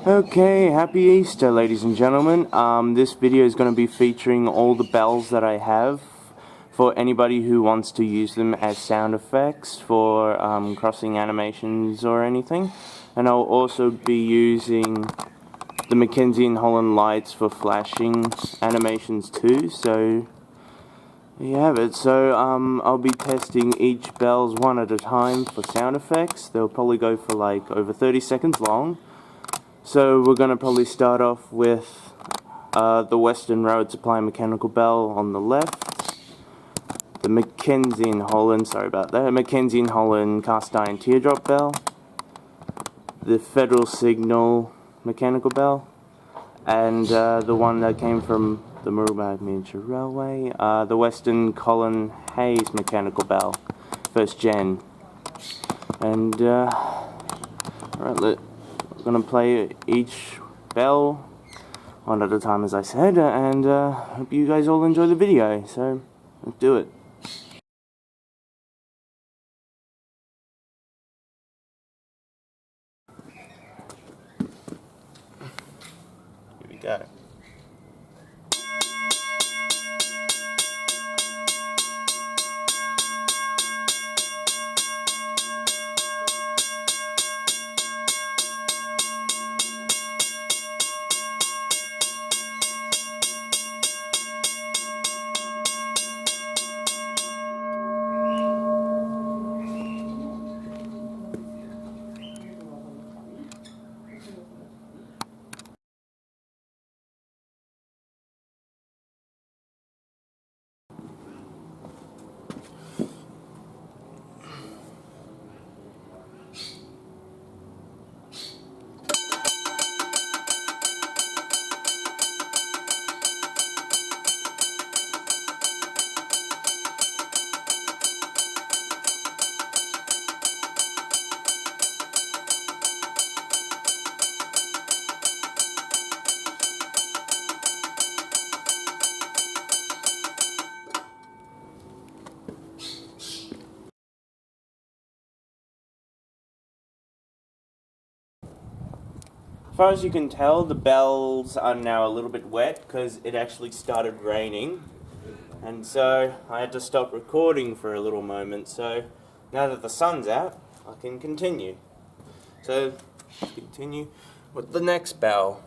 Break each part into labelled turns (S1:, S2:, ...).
S1: Okay, happy Easter, ladies and gentlemen. This video is going to be featuring all the bells that I have for anybody who wants to use them as sound effects for crossing animations or anything. And I'll also be using the Mckenzie and Holland lights for flashing animations too, so there you have it. So I'll be testing each bells one at a time for sound effects. They'll probably go for like over 30 seconds long. So we're going to probably start off with the Western Road Supply mechanical bell on the left, the Mckenzie and Holland, sorry about that, Mckenzie and Holland cast iron teardrop bell, the Federal Signal mechanical bell, and the one that came from the Murray Miniature Railway, the Western Cullen Hayes mechanical bell, first gen. And alright, I'm going to play each bell one at a time, as I said, and hope you guys all enjoy the video, so let's do it. Here we go. As far as you can tell, the bells are now a little bit wet because it actually started raining, and so I had to stop recording for a little moment. So now that the sun's out, I can continue. So continue with the next bell.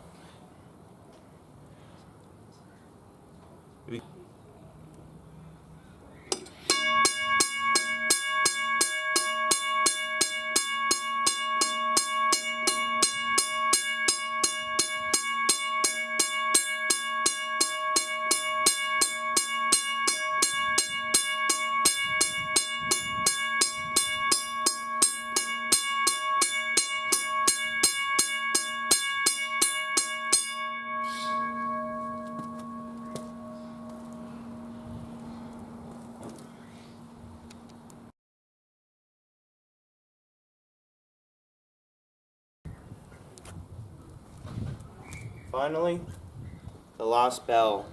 S1: Finally, the last bell,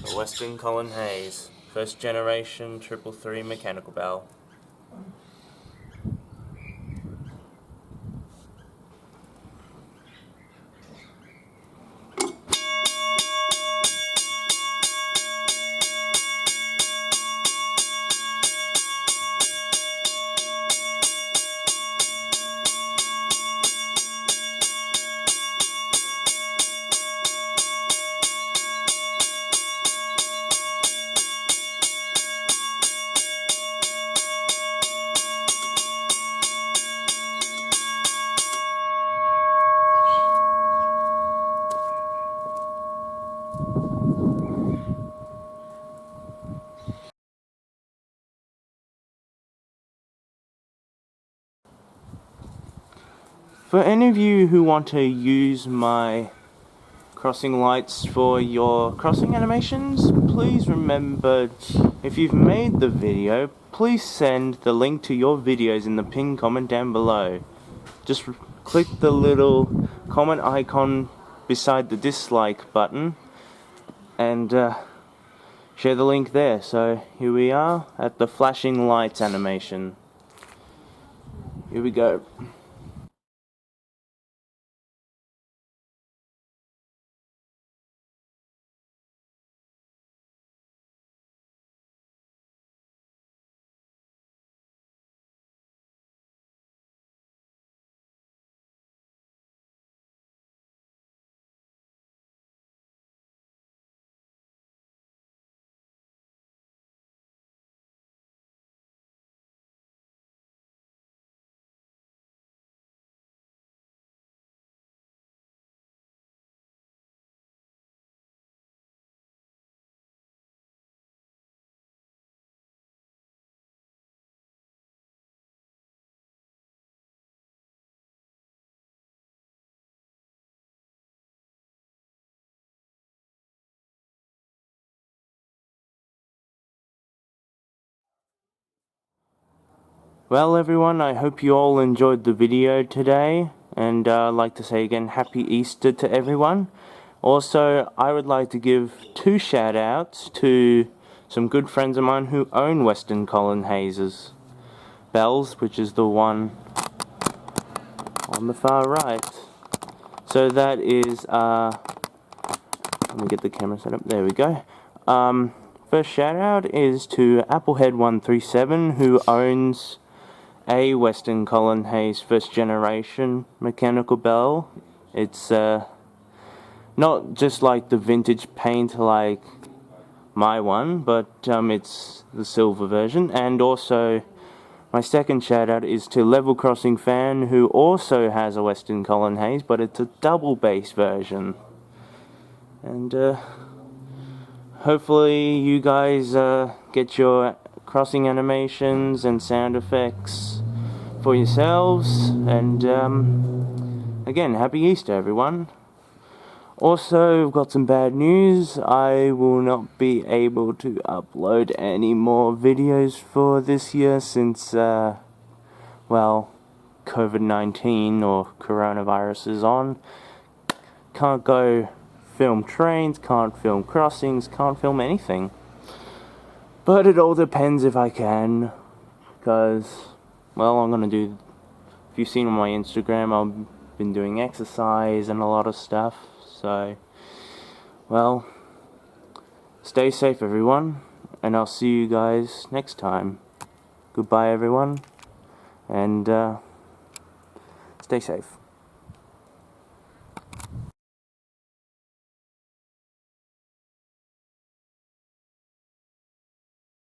S1: the Western Cullen Hayes, first generation 333 mechanical bell. For any of you who want to use my crossing lights for your crossing animations, please remember, if you've made the video, please send the link to your videos in the pinned comment down below. Just click the little comment icon beside the dislike button and share the link there. So here we are at the flashing lights animation. Here we go. Well everyone, I hope you all enjoyed the video today, and I'd like to say again Happy Easter to everyone. Also, I would like to give 2 shout outs to some good friends of mine who own Western Cullen Hayes bells, which is the one on the far right. So that is, let me get the camera set up, there we go. First shout out is to Applehead137, who owns a Western Cullen Hayes first generation mechanical bell. It's not just like the vintage paint like my one, but it's the silver version. And also my second shout out is to Level Crossing Fan, who also has a Western Cullen Hayes, but it's a double bass version. And hopefully you guys get your crossing animations and sound effects for yourselves, and again, Happy Easter everyone. Also, I've got some bad news. I will not be able to upload any more videos for this year since, well, COVID-19 or coronavirus is on. Can't go film trains, can't film crossings, can't film anything. But it all depends if I can, because, well, I'm gonna do, if you've seen on my Instagram, I've been doing exercise and a lot of stuff, so, well, stay safe everyone, and I'll see you guys next time. Goodbye everyone, and stay safe.